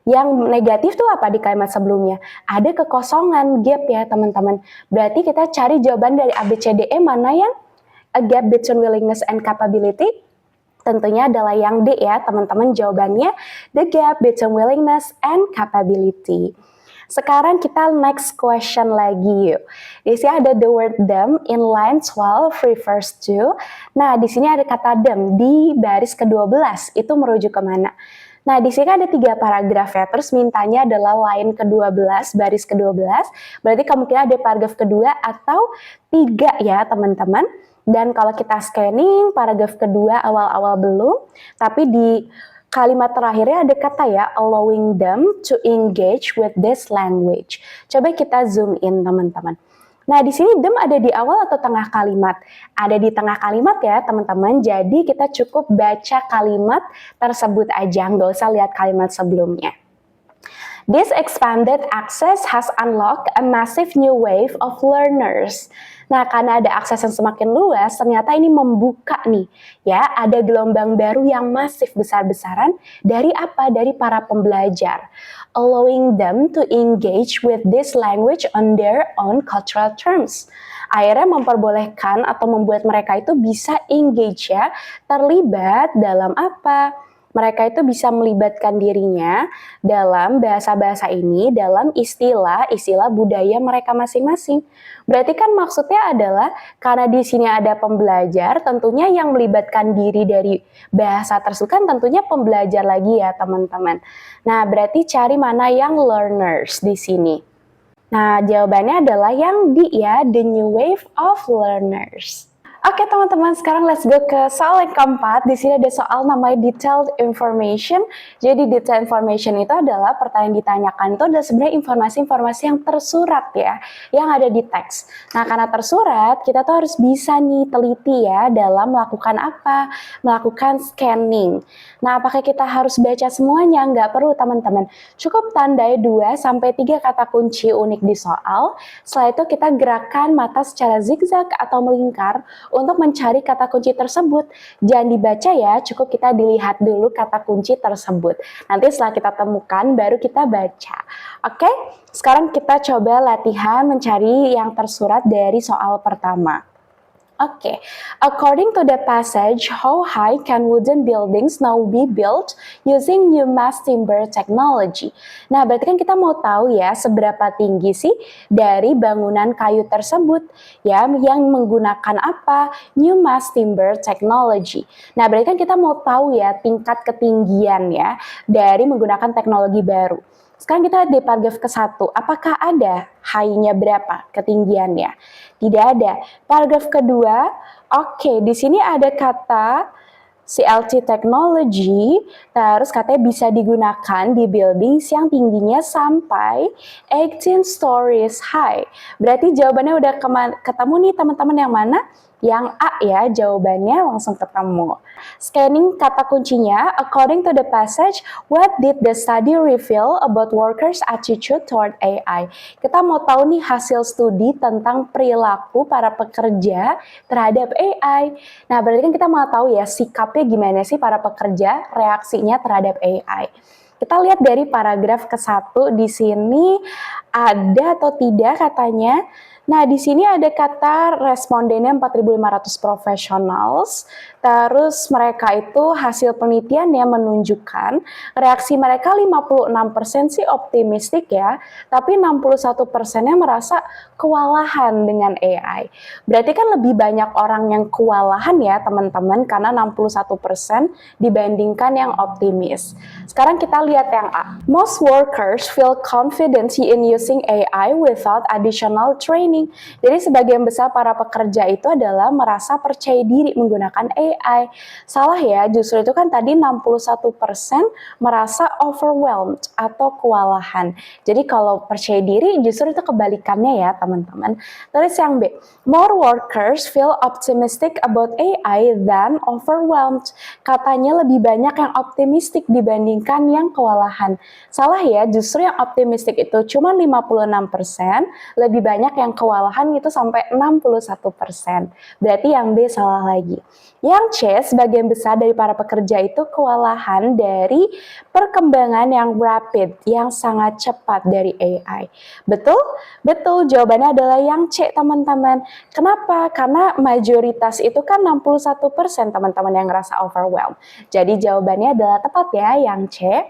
yang negatif tuh apa di kalimat sebelumnya? Ada kekosongan, gap ya teman-teman. Berarti kita cari jawaban dari ABCDE mana yang a gap between willingness and capability? Tentunya adalah yang D ya teman-teman, jawabannya the gap between willingness and capability. Sekarang kita next question lagi yuk. Di sini ada the word them in line 12 refers to. Nah, di sini ada kata them di baris ke-12. Itu merujuk kemana? Nah, di sini ada 3 paragraf ya, terus mintanya adalah line ke-12, baris ke-12, berarti kemungkinan ada paragraf kedua atau 3 ya teman-teman. Dan kalau kita scanning, paragraf kedua awal-awal belum, tapi di kalimat terakhirnya ada kata ya, allowing them to engage with this language. Coba kita zoom in teman-teman. Nah, di sini them ada di awal atau tengah kalimat? Ada di tengah kalimat ya, teman-teman. Jadi kita cukup baca kalimat tersebut aja, nggak usah lihat kalimat sebelumnya. This expanded access has unlocked a massive new wave of learners. Nah, karena ada akses yang semakin luas, ternyata ini membuka nih, ya, ada gelombang baru yang masif besar-besaran dari apa? Dari para pembelajar. Allowing them to engage with this language on their own cultural terms. Akhirnya memperbolehkan atau membuat mereka itu bisa engage ya, terlibat dalam apa? Mereka itu bisa melibatkan dirinya dalam bahasa-bahasa ini, dalam istilah-istilah budaya mereka masing-masing. Berarti kan maksudnya adalah karena di sini ada pembelajar, tentunya yang melibatkan diri dari bahasa tersebut kan tentunya pembelajar lagi ya teman-teman. Nah, berarti cari mana yang learners di sini. Nah, jawabannya adalah yang D ya, the new wave of learners. Oke teman-teman, sekarang let's go ke soal yang keempat. Di sini ada soal namanya detailed information. Jadi detailed information itu adalah pertanyaan yang ditanyakan itu adalah sebenarnya informasi-informasi yang tersurat ya, yang ada di teks. Nah, karena tersurat, kita tuh harus bisa nih teliti ya dalam melakukan apa? Melakukan scanning. Nah, apakah kita harus baca semuanya? Nggak perlu teman-teman. Cukup tandai 2-3 kata kunci unik di soal. Setelah itu kita gerakan mata secara zigzag atau melingkar untuk mencari kata kunci tersebut. Jangan dibaca ya, cukup kita dilihat dulu kata kunci tersebut. Nanti setelah kita temukan, baru kita baca. Oke, sekarang kita coba latihan mencari yang tersurat dari soal pertama. Oke, according to the passage, how high can wooden buildings now be built using new mass timber technology? Nah, berarti kan kita mau tahu ya seberapa tinggi sih dari bangunan kayu tersebut ya yang menggunakan apa? New mass timber technology. Nah, berarti kan kita mau tahu ya tingkat ketinggian ya dari menggunakan teknologi baru. Sekarang kita lihat di paragraf ke-1, apakah ada high-nya berapa ketinggiannya? Tidak ada. Paragraf kedua, oke, di sini ada kata CLT technology, terus katanya bisa digunakan di buildings yang tingginya sampai 18 stories high. Berarti jawabannya udah ketemu nih teman-teman yang mana? Yang A ya, jawabannya langsung ketemu. Scanning kata kuncinya, according to the passage, what did the study reveal about workers' attitude toward AI? Kita mau tahu nih hasil studi tentang perilaku para pekerja terhadap AI. Nah, berarti kan kita mau tahu ya sikapnya gimana sih para pekerja, reaksinya terhadap AI. Kita lihat dari paragraf ke-1 di sini ada atau tidak katanya. Nah, di sini ada kata respondennya 4.500 professionals. Terus mereka itu hasil penelitian yang menunjukkan reaksi mereka 56% sih optimistik ya, tapi 61%-nya merasa kewalahan dengan AI. Berarti kan lebih banyak orang yang kewalahan ya teman-teman, karena 61% dibandingkan yang optimis. Sekarang kita lihat yang A. Most workers feel confident in using AI without additional training. Jadi sebagian besar para pekerja itu adalah merasa percaya diri menggunakan AI. Salah ya, justru itu kan tadi 61% merasa overwhelmed atau kewalahan. Jadi kalau percaya diri justru itu kebalikannya ya teman-teman. Terus yang B, more workers feel optimistic about AI than overwhelmed. Katanya lebih banyak yang optimistik dibandingkan yang kewalahan. Salah ya, justru yang optimistik itu cuma 56%, lebih banyak yang kewalahan itu sampai 61%. Berarti yang B salah lagi. Yang C, sebagian besar dari para pekerja itu kewalahan dari perkembangan yang rapid, yang sangat cepat dari AI. Betul? Betul, jawabannya adalah yang C teman-teman. Kenapa? Karena mayoritas itu kan 61% teman-teman yang ngerasa overwhelmed. Jadi jawabannya adalah tepat ya, yang C.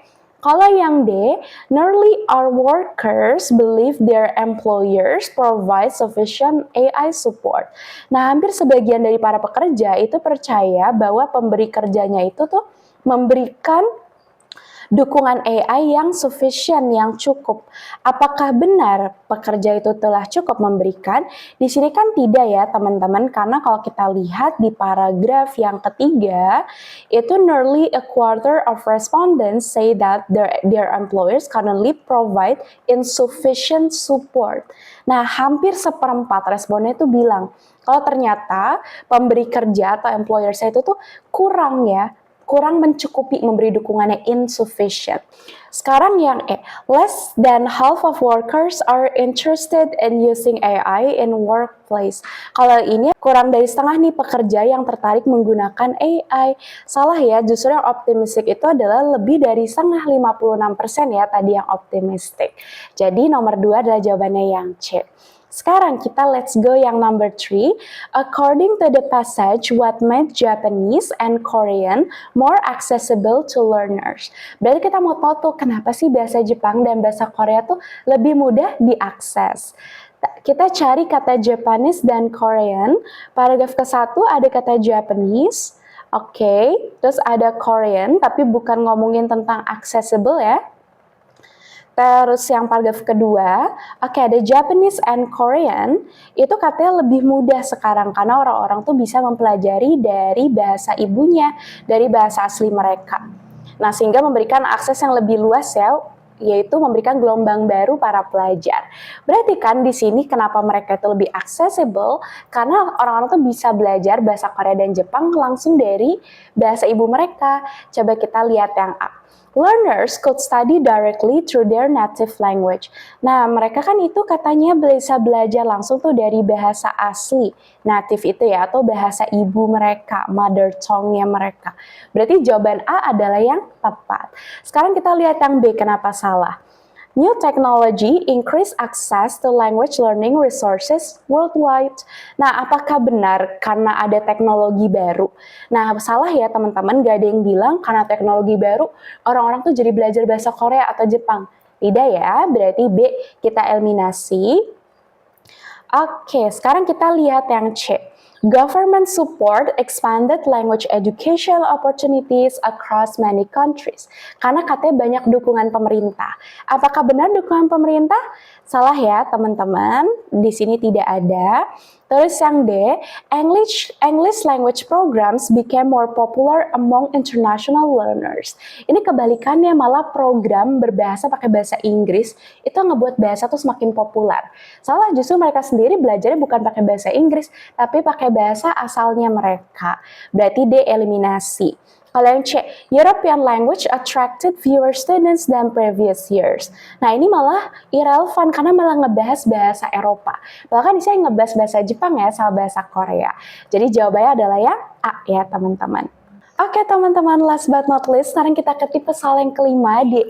Kalau yang D, nearly all workers believe their employers provide sufficient AI support. Nah, hampir sebagian dari para pekerja itu percaya bahwa pemberi kerjanya itu tuh memberikan dukungan AI yang sufficient, yang cukup. Apakah benar pekerja itu telah cukup memberikan? Di sini kan tidak ya teman-teman, karena kalau kita lihat di paragraf yang ketiga, itu nearly a quarter of respondents say that their employers currently provide insufficient support. Nah, hampir seperempat responden itu bilang, kalau ternyata pemberi kerja atau employer saya itu tuh kurang mencukupi, memberi dukungannya, insufficient. Sekarang yang less than half of workers are interested in using AI in workplace. Kalau ini kurang dari setengah nih pekerja yang tertarik menggunakan AI. Salah ya, justru yang optimistik itu adalah lebih dari setengah, 56% ya tadi yang optimistik. Jadi nomor 2 adalah jawabannya yang C. Sekarang kita let's go yang number 3. According to the passage, what made Japanese and Korean more accessible to learners? Berarti kita mau tahu tuh kenapa sih bahasa Jepang dan bahasa Korea tuh lebih mudah diakses. Kita cari kata Japanese dan Korean. Paragraf ke-1 ada kata Japanese. Oke, terus ada Korean, tapi bukan ngomongin tentang accessible ya. Terus yang paragraf kedua, ada Japanese and Korean, itu katanya lebih mudah sekarang karena orang-orang tuh bisa mempelajari dari bahasa ibunya, dari bahasa asli mereka. Nah, sehingga memberikan akses yang lebih luas ya, yaitu memberikan gelombang baru para pelajar. Berarti kan di sini kenapa mereka itu lebih accessible, karena orang-orang tuh bisa belajar bahasa Korea dan Jepang langsung dari bahasa ibu mereka. Coba kita lihat yang A. Learners could study directly through their native language. Nah, mereka kan itu katanya bisa belajar langsung tuh dari bahasa asli, native itu ya, atau bahasa ibu mereka, mother tongue-nya mereka. Berarti jawaban A adalah yang tepat. Sekarang kita lihat yang B, kenapa salah. New technology increase access to language learning resources worldwide. Nah, apakah benar karena ada teknologi baru? Nah, salah ya teman-teman, gak ada yang bilang karena teknologi baru orang-orang tuh jadi belajar bahasa Korea atau Jepang. Tidak ya, berarti B kita eliminasi. Oke, sekarang kita lihat yang C. Government support expanded language education opportunities across many countries. Karena katanya banyak dukungan pemerintah. Apakah benar dukungan pemerintah? Salah ya teman-teman, di sini tidak ada. Terus yang D, English language programs became more popular among international learners. Ini kebalikannya, malah program berbahasa pakai bahasa Inggris itu ngebuat bahasa tuh semakin populer. Salah, justru mereka sendiri belajarnya bukan pakai bahasa Inggris, tapi pakai bahasa asalnya mereka. Berarti D eliminasi. Kalau yang C, European language attracted fewer students than previous years. Nah, ini malah irrelevant karena malah ngebahas bahasa Eropa. Bahkan saya ngebahas bahasa Jepang ya sama bahasa Korea. Jadi jawabannya adalah yang A ya teman-teman. Oke teman-teman, last but not least, sekarang kita ke tipe soal yang kelima di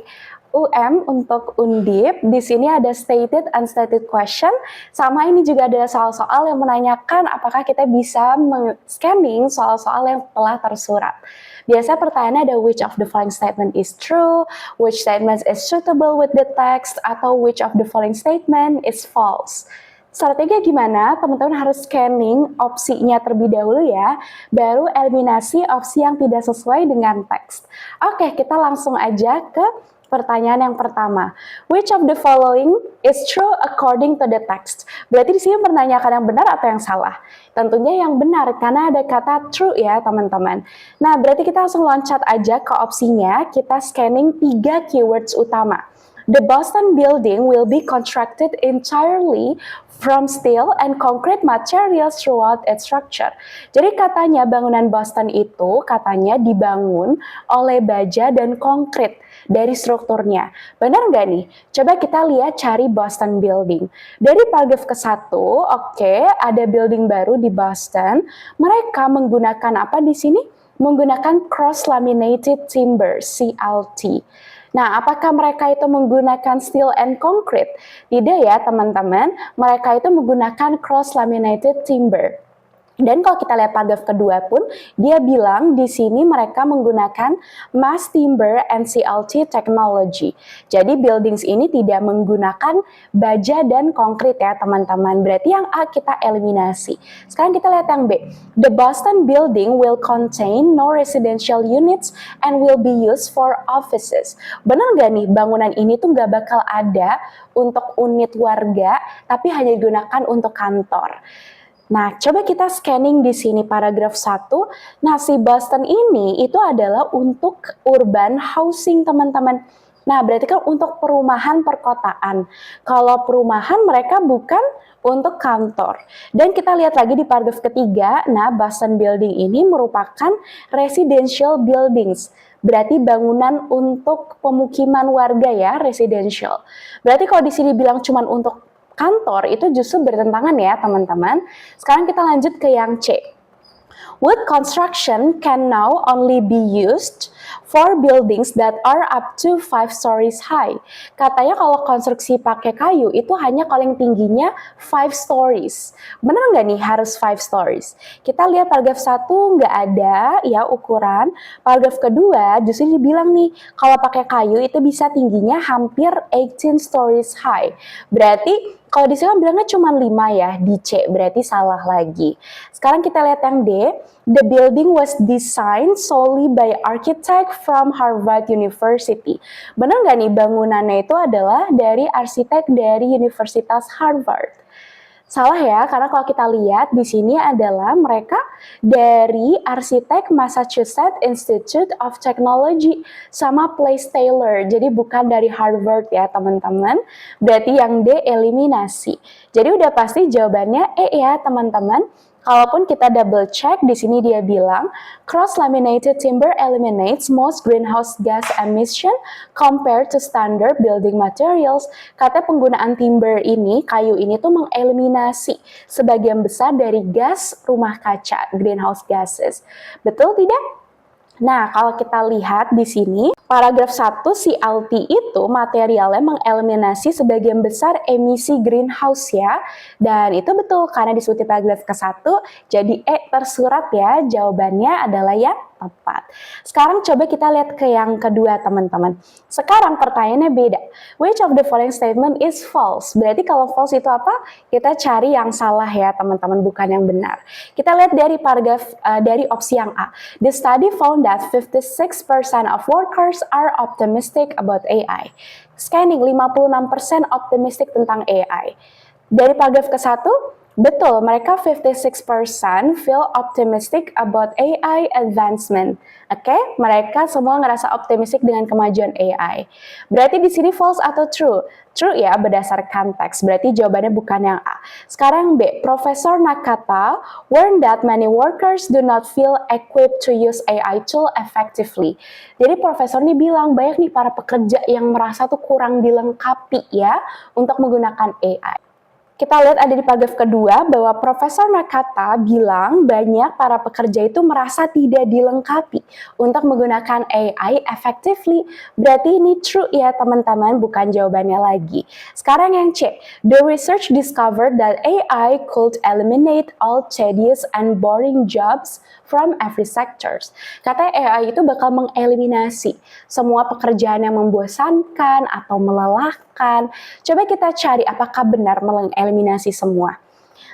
untuk Undip. Di sini ada stated, unstated question. Sama ini juga ada soal-soal yang menanyakan apakah kita bisa scanning soal-soal yang telah tersurat. Biasa pertanyaannya ada which of the following statement is true, which statement is suitable with the text, atau which of the following statement is false. Strategi gimana? Teman-teman harus scanning opsinya terlebih dahulu ya, baru eliminasi opsi yang tidak sesuai dengan teks. Oke, kita langsung aja ke pertanyaan yang pertama. Which of the following is true according to the text? Berarti di sini menanyakan yang benar atau yang salah? Tentunya yang benar karena ada kata true ya teman-teman. Nah, berarti kita langsung loncat aja ke opsinya. Kita scanning 3 keywords utama. The Boston building will be constructed entirely from steel and concrete materials throughout its structure. Jadi katanya bangunan Boston itu katanya dibangun oleh baja dan konkrit dari strukturnya. Benar nggak nih? Coba kita lihat cari Boston Building. Dari paragraf ke-1, ada building baru di Boston. Mereka menggunakan apa di sini? Menggunakan cross-laminated timber, CLT. Nah, apakah mereka itu menggunakan steel and concrete? Tidak ya, teman-teman. Mereka itu menggunakan cross-laminated timber. Dan kalau kita lihat paragraf kedua pun, dia bilang di sini mereka menggunakan mass timber and CLT technology. Jadi buildings ini tidak menggunakan baja dan konkrit ya teman-teman. Berarti yang A kita eliminasi. Sekarang kita lihat yang B. The Boston building will contain no residential units and will be used for offices. Benar nggak nih bangunan ini tuh nggak bakal ada untuk unit warga, tapi hanya digunakan untuk kantor. Nah, coba kita scanning di sini paragraf 1. Nah, si Boston ini itu adalah untuk urban housing, teman-teman. Nah, berarti kan untuk perumahan perkotaan. Kalau perumahan mereka bukan untuk kantor. Dan kita lihat lagi di paragraf ketiga, nah Boston Building ini merupakan residential buildings. Berarti bangunan untuk pemukiman warga ya, residential. Berarti kalau di sini bilang cuman untuk kantor itu justru bertentangan ya teman-teman. Sekarang kita lanjut ke yang C. Wood construction can now only be used for buildings that are up to 5 stories high. Katanya kalau konstruksi pakai kayu itu hanya kalau yang tingginya 5 stories. Benar nggak nih harus 5 stories? Kita lihat paragraf 1 nggak ada ya ukuran. Paragraf kedua justru dibilang nih kalau pakai kayu itu bisa tingginya hampir 18 stories high. Berarti kalau di sini bilangnya cuma 5 ya, di C berarti salah lagi. Sekarang kita lihat yang D. The building was designed solely by architect from Harvard University. Benar nggak nih bangunannya itu adalah dari arsitek dari Universitas Harvard? Salah ya, karena kalau kita lihat di sini adalah mereka dari arsitek Massachusetts Institute of Technology sama Place Taylor. Jadi bukan dari Harvard ya teman-teman. Berarti yang D eliminasi. Jadi udah pasti jawabannya E ya teman-teman. Kalaupun kita double check, di sini dia bilang cross-laminated timber eliminates most greenhouse gas emission compared to standard building materials. Katanya penggunaan timber ini, kayu ini tuh mengeliminasi sebagian besar dari gas rumah kaca, greenhouse gases. Betul tidak? Nah, kalau kita lihat di sini, paragraf 1 CLT itu materialnya mengeliminasi sebagian besar emisi greenhouse ya. Dan itu betul karena disebut di paragraf ke-1, jadi E tersurat ya, jawabannya adalah yang tepat. Sekarang coba kita lihat ke yang kedua teman-teman. Sekarang pertanyaannya beda. Which of the following statement is false? Berarti kalau false itu apa? Kita cari yang salah ya teman-teman, bukan yang benar. Kita lihat dari paragraf dari opsi yang A. The study found that 56% of workers are optimistic about AI. Scanning 56% optimistic tentang AI. Dari paragraf ke-1, betul, mereka 56% feel optimistic about AI advancement. Oke, mereka semua ngerasa optimistic dengan kemajuan AI. Berarti di sini false atau true? True ya, berdasarkan teks. Berarti jawabannya bukan yang A. Sekarang B. Profesor Nakata warned that many workers do not feel equipped to use AI tool effectively. Jadi profesor ini bilang banyak nih para pekerja yang merasa tuh kurang dilengkapi ya untuk menggunakan AI. Kita lihat ada di paragraf kedua bahwa Profesor Nakata bilang banyak para pekerja itu merasa tidak dilengkapi untuk menggunakan AI effectively. Berarti ini true ya teman-teman, bukan jawabannya lagi. Sekarang yang C. The research discovered that AI could eliminate all tedious and boring jobs from every sectors. Katanya AI itu bakal mengeliminasi semua pekerjaan yang membosankan atau melelahkan. Coba kita cari apakah benar mengeliminasi semua.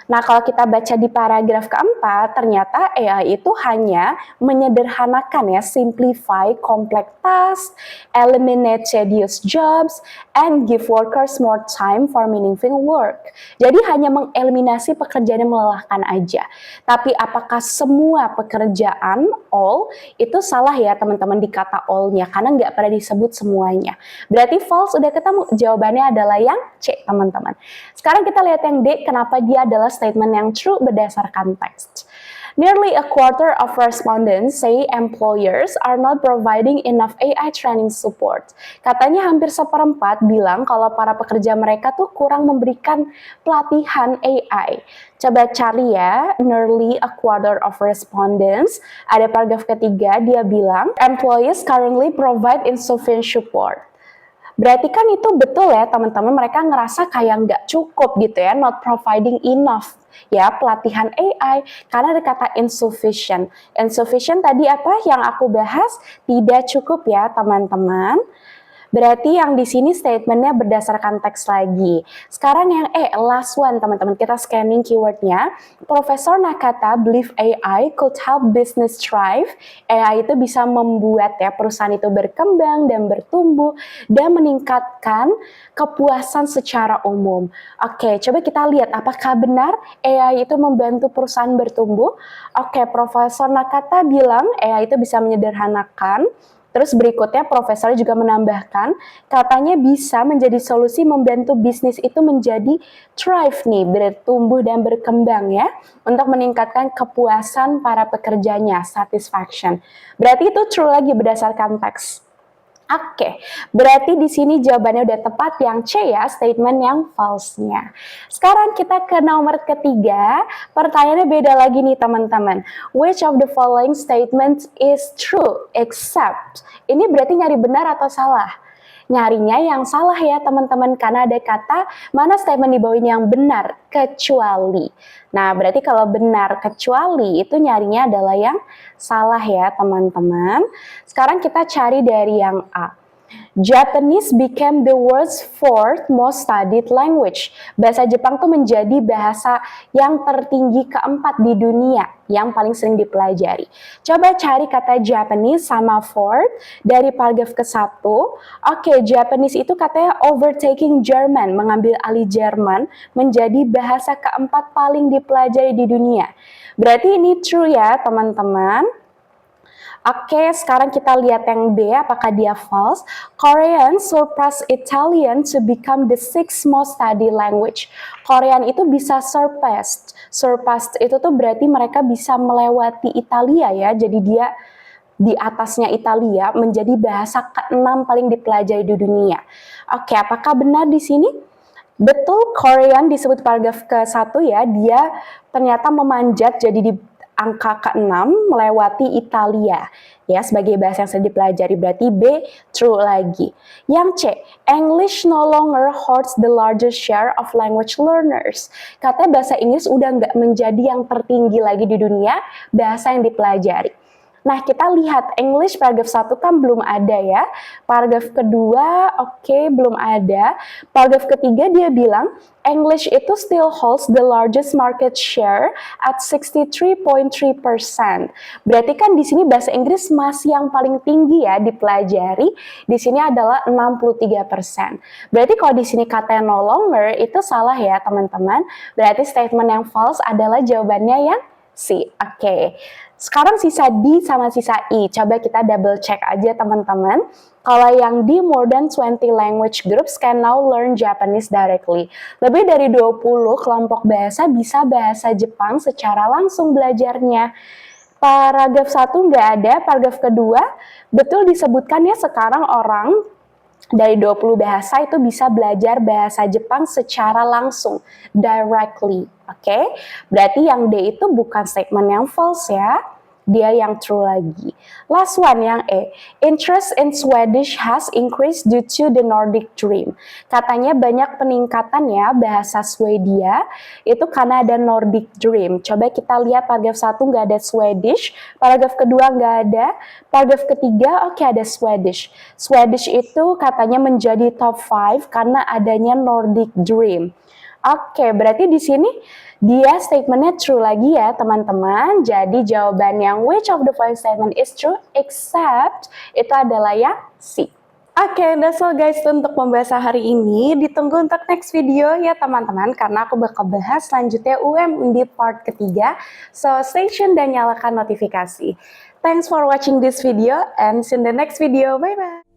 Nah, kalau kita baca di paragraf keempat, ternyata AI itu hanya menyederhanakan ya, simplify complex tasks, eliminate tedious jobs, and give workers more time for meaningful work. Jadi hanya mengeliminasi pekerjaan yang melelahkan aja. Tapi apakah semua pekerjaan all itu salah ya teman-teman di kata all-nya, karena nggak pernah disebut semuanya. Berarti false udah ketemu, jawabannya adalah yang C teman-teman. Sekarang kita lihat yang D, kenapa dia adalah statement yang true berdasarkan teks. Nearly a quarter of respondents say employers are not providing enough AI training support. Katanya hampir seperempat bilang kalau para pekerja mereka tuh kurang memberikan pelatihan AI. Coba cari ya, nearly a quarter of respondents. Ada paragraf ketiga, dia bilang employees currently provide insufficient support. Berarti kan itu betul ya teman-teman, mereka ngerasa kayak nggak cukup gitu ya, not providing enough ya pelatihan AI karena ada kata insufficient. Insufficient tadi apa yang aku bahas? Tidak cukup ya teman-teman. Berarti yang di sini statementnya berdasarkan teks lagi. Sekarang yang last one teman-teman, kita scanning keywordnya. Profesor Nakata believe AI could help business thrive. AI itu bisa membuat ya perusahaan itu berkembang dan bertumbuh dan meningkatkan kepuasan secara umum. Oke, coba kita lihat apakah benar AI itu membantu perusahaan bertumbuh. Oke, Profesor Nakata bilang AI itu bisa menyederhanakan. Terus berikutnya profesor juga menambahkan, katanya bisa menjadi solusi membantu bisnis itu menjadi thrive nih, bertumbuh dan berkembang ya, untuk meningkatkan kepuasan para pekerjanya, satisfaction. Berarti itu true lagi berdasarkan teks. Oke, berarti di sini jawabannya udah tepat yang C ya, statement yang false-nya. Sekarang kita ke nomor ketiga, pertanyaannya beda lagi nih teman-teman. Which of the following statements is true except? Ini berarti nyari benar atau salah? Nyarinya yang salah ya teman-teman, karena ada kata mana statement di bawah ini yang benar, kecuali. Nah, berarti kalau benar kecuali itu nyarinya adalah yang salah ya teman-teman. Sekarang kita cari dari yang A. Japanese became the world's fourth most studied language. Bahasa Jepang tuh menjadi bahasa yang tertinggi keempat di dunia, yang paling sering dipelajari. Coba cari kata Japanese sama fourth dari paragraf ke-1. Oke, Japanese itu katanya overtaking German, mengambil alih Jerman, menjadi bahasa keempat paling dipelajari di dunia. Berarti ini true ya teman-teman. Oke, sekarang kita lihat yang B, apakah dia false? Korean surpass Italian to become the sixth most studied language. Korean itu bisa surpassed. Surpassed itu tuh berarti mereka bisa melewati Italia ya, jadi dia di atasnya Italia menjadi bahasa ke-6 paling dipelajari di dunia. Oke, apakah benar di sini? Betul, Korean disebut paragraf ke-1 ya, dia ternyata memanjat jadi di angka ke-6 melewati Italia ya sebagai bahasa yang sering dipelajari. Berarti B true lagi. Yang C, English no longer holds the largest share of language learners. Katanya bahasa Inggris udah nggak menjadi yang tertinggi lagi di dunia bahasa yang dipelajari. Nah, kita lihat English paragraf 1 kan belum ada ya. Paragraf kedua, oke, belum ada. Paragraf ketiga dia bilang, English itu still holds the largest market share at 63.3%. Berarti kan di sini bahasa Inggris masih yang paling tinggi ya dipelajari. Di sini adalah 63%. Berarti kalau di sini kata no longer itu salah ya, teman-teman. Berarti statement yang false adalah jawabannya yang C. Oke. Sekarang sisa D sama sisa E. Coba kita double check aja teman-teman. Kalau yang D, more than 20 language groups can now learn Japanese directly. Lebih dari 20 kelompok bahasa bisa bahasa Jepang secara langsung belajarnya. Paragraf 1 nggak ada, paragraf kedua betul disebutkan ya sekarang orang dari 20 bahasa itu bisa belajar bahasa Jepang secara langsung, directly. Oke, berarti yang D itu bukan statement yang false ya, dia yang true lagi. Last one yang E, interest in Swedish has increased due to the Nordic Dream. Katanya banyak peningkatan ya bahasa Swedia itu karena ada Nordic Dream. Coba kita lihat paragraf 1 nggak ada Swedish, paragraf kedua nggak ada, paragraf ketiga oke ada Swedish. Swedish itu katanya menjadi top 5 karena adanya Nordic Dream. Oke, berarti di sini dia statementnya true lagi ya teman-teman. Jadi jawaban yang which of the following statement is true except itu adalah yang C. Oke, that's all guys untuk pembahasan hari ini. Ditunggu untuk next video ya teman-teman, karena aku bakal bahas selanjutnya Undip part ketiga. So stay tune dan nyalakan notifikasi. Thanks for watching this video and see you in the next video. Bye-bye.